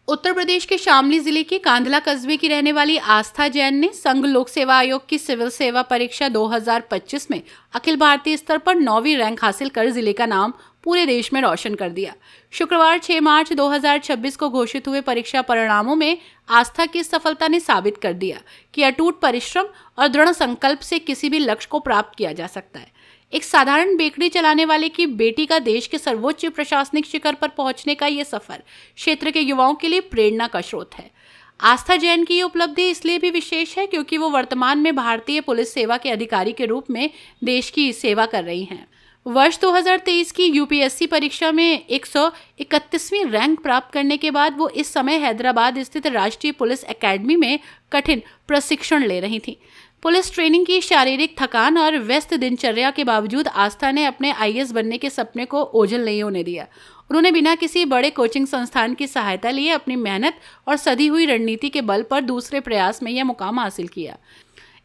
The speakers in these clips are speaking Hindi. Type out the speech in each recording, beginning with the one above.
उत्तर प्रदेश के शामली जिले के कांधला कस्बे की रहने वाली आस्था जैन ने संघ लोक सेवा आयोग की सिविल सेवा परीक्षा 2025 में अखिल भारतीय स्तर पर 9वीं रैंक हासिल कर जिले का नाम पूरे देश में रोशन कर दिया। शुक्रवार 6 मार्च 2026 को घोषित हुए परीक्षा परिणामों में आस्था की सफलता ने साबित कर दिया कि अटूट परिश्रम और दृढ़ संकल्प से किसी भी लक्ष्य को प्राप्त किया जा सकता है। एक साधारण बेकरी चलाने वाले की बेटी का देश के सर्वोच्च प्रशासनिक शिखर पर पहुंचने का ये सफर क्षेत्र के युवाओं के लिए प्रेरणा का स्रोत है। आस्था जैन की ये उपलब्धि इसलिए भी विशेष है क्योंकि वो वर्तमान में भारतीय पुलिस सेवा के अधिकारी के रूप में देश की सेवा कर रही हैं। वर्ष 2023 की यूपीएससी परीक्षा में 131वीं रैंक प्राप्त करने के बाद वो इस समय हैदराबाद स्थित राष्ट्रीय पुलिस एकेडमी में कठिन प्रशिक्षण ले रही थी। पुलिस ट्रेनिंग की शारीरिक थकान और व्यस्त दिनचर्या के बावजूद आस्था ने अपने आईएएस बनने के सपने को ओझल नहीं होने दिया। उन्होंने बिना किसी बड़े कोचिंग संस्थान की सहायता लिए अपनी मेहनत और सधी हुई रणनीति के बल पर दूसरे प्रयास में यह मुकाम हासिल किया।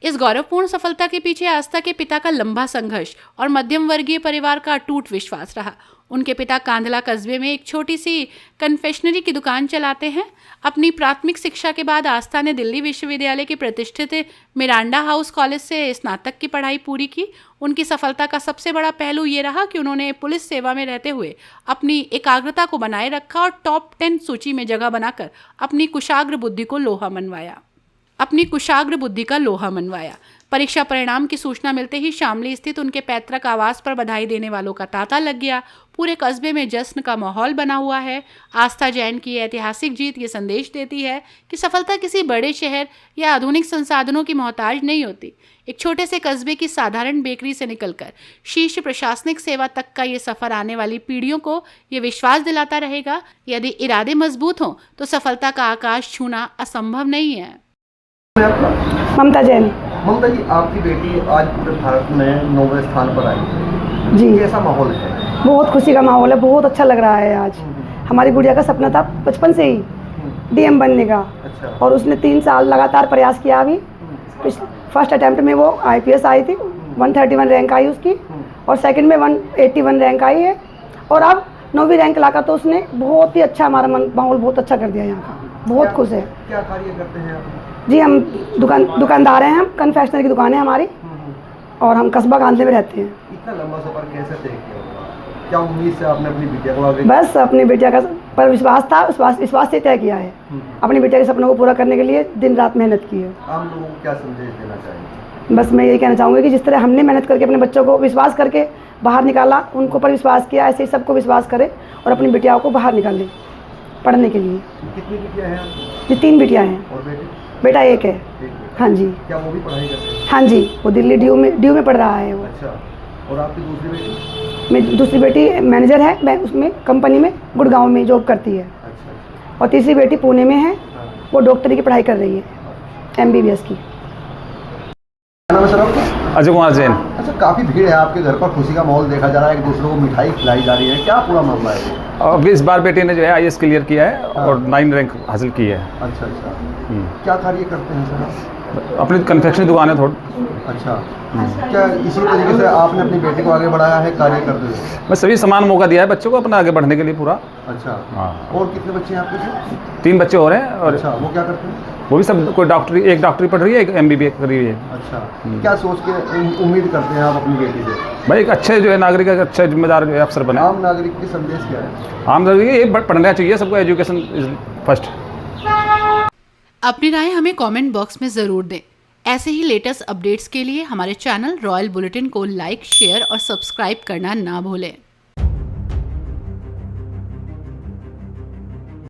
इस गौरवपूर्ण सफलता के पीछे आस्था के पिता का लंबा संघर्ष और मध्यम वर्गीय परिवार का अटूट विश्वास रहा। उनके पिता कांधला कस्बे में एक छोटी सी कन्फेक्शनरी की दुकान चलाते हैं। अपनी प्राथमिक शिक्षा के बाद आस्था ने दिल्ली विश्वविद्यालय के प्रतिष्ठित मिरांडा हाउस कॉलेज से स्नातक की पढ़ाई पूरी की। उनकी सफलता का सबसे बड़ा पहलू ये रहा कि उन्होंने पुलिस सेवा में रहते हुए अपनी एकाग्रता को बनाए रखा और टॉप 10 सूची में जगह बनाकर अपनी कुशाग्र बुद्धि का लोहा मनवाया। परीक्षा परिणाम की सूचना मिलते ही शामली स्थित उनके पैतृक आवास पर बधाई देने वालों का तांता लग गया। पूरे कस्बे में जश्न का माहौल बना हुआ है। आस्था जैन की ऐतिहासिक जीत ये संदेश देती है कि सफलता किसी बड़े शहर या आधुनिक संसाधनों की मोहताज नहीं होती। एक छोटे से कस्बे की साधारण बेकरी से निकलकर शीर्ष प्रशासनिक सेवा तक का ये सफर आने वाली पीढ़ियों को ये विश्वास दिलाता रहेगा, यदि इरादे मजबूत हों तो सफलता का आकाश छूना असंभव नहीं है। ममता जैन। ममता जी, आपकी बेटी आज पूरे भारत में 9वें स्थान पर आई है जी। कैसा माहौल है? बहुत खुशी का माहौल है, बहुत अच्छा लग रहा है। आज हमारी गुड़िया का सपना था बचपन से ही डीएम बनने का। अच्छा। और उसने 3 साल लगातार प्रयास किया। अभी फर्स्ट अटेम्प्ट में वो आईपीएस आई थी, 131 रैंक आई उसकी, और सेकंड में 181 रैंक आई है, और अब 9वीं रैंक लाकर तो उसने बहुत ही अच्छा, हमारा माहौल बहुत अच्छा कर दिया यहाँ का। बहुत खुश है। क्या कार्य करते हैं आप? जी, हम दुकानदार हैं। हम कन्फेक्शनरी की दुकान है हमारी, और हम कस्बा कांधले में रहते हैं। इतना लंबा सफर कैसे तय किया? क्या उम्मीद से आपने अपनी बिटिया को आगे? बस अपनी बिटिया का पर विश्वास था, विश्वास से तय किया है। अपनी बिटिया के सपनों को पूरा करने के लिए दिन रात मेहनत की है। आम लोगों को क्या संदेश देना चाहिए? बस मैं यही कहना चाहूँगी कि जिस तरह हमने मेहनत करके अपने बच्चों को विश्वास करके बाहर निकाला, उनको पर विश्वास किया, ऐसे ही सबको विश्वास करें और अपनी बिटियाओं को बाहर निकालें पढ़ने के लिए। कितनी बिटियाँ हैं? जी, 3 बिटियाँ हैं। और बेटे? बेटा एक है। हाँ जी। क्या वो भी पढ़ाई करते हैं? हाँ जी, वो दिल्ली ड्यू में पढ़ रहा है वो। अच्छा। और आपकी दूसरी बेटी? मेरी दूसरी बेटी मैनेजर है, उसमें कंपनी में गुड़गांव में जॉब करती है। अच्छा। और तीसरी बेटी पुणे में है, वो डॉक्टरी की पढ़ाई कर रही है, MBBS की। क्या नाम है सर आपका? अजय कुमार जैन। अच्छा, काफ़ी भीड़ है आपके घर पर, खुशी का माहौल देखा जा रहा है, एक दूसरे को मिठाई खिलाई जा रही है, क्या पूरा मामला है? अब इस बार बेटे ने जो है आईएएस क्लियर किया है और 9 रैंक हासिल की है। अच्छा अच्छा। क्या कार्य करते हैं सर? अपनी कन्फेक्शनरी दुकान है थोड़ी। अच्छा। क्या इसी तरीके से आपने अपनी बेटी को आगे बढ़ाया है कार्य करते हुए? मैं सभी समान मौका दिया है बच्चों को अपना आगे बढ़ने के लिए पूरा। अच्छा। हाँ। और कितने बच्चे हैं आपके साथ? 3 बच्चे और हैं। और अच्छा, वो क्या करते हैं? वो भी सब कोई डॉक्टरी, एक डॉक्टरी पढ़ रही है, एक MBBS कर रही है। अच्छा। क्या सोच के उम्मीद करते हैं आप अपनी बेटी से? भाई एक अच्छे जो है नागरिक, अच्छा जिम्मेदार जो है अफसर बने। आम नागरिक के संदेश क्या है? आम नागरिक ये पढ़ना चाहिए सबको, एजुकेशन इज फर्स्ट। अपनी राय हमें कमेंट बॉक्स में ज़रूर दें। ऐसे ही लेटेस्ट अपडेट्स के लिए हमारे चैनल रॉयल बुलेटिन को लाइक, शेयर और सब्सक्राइब करना ना भूलें।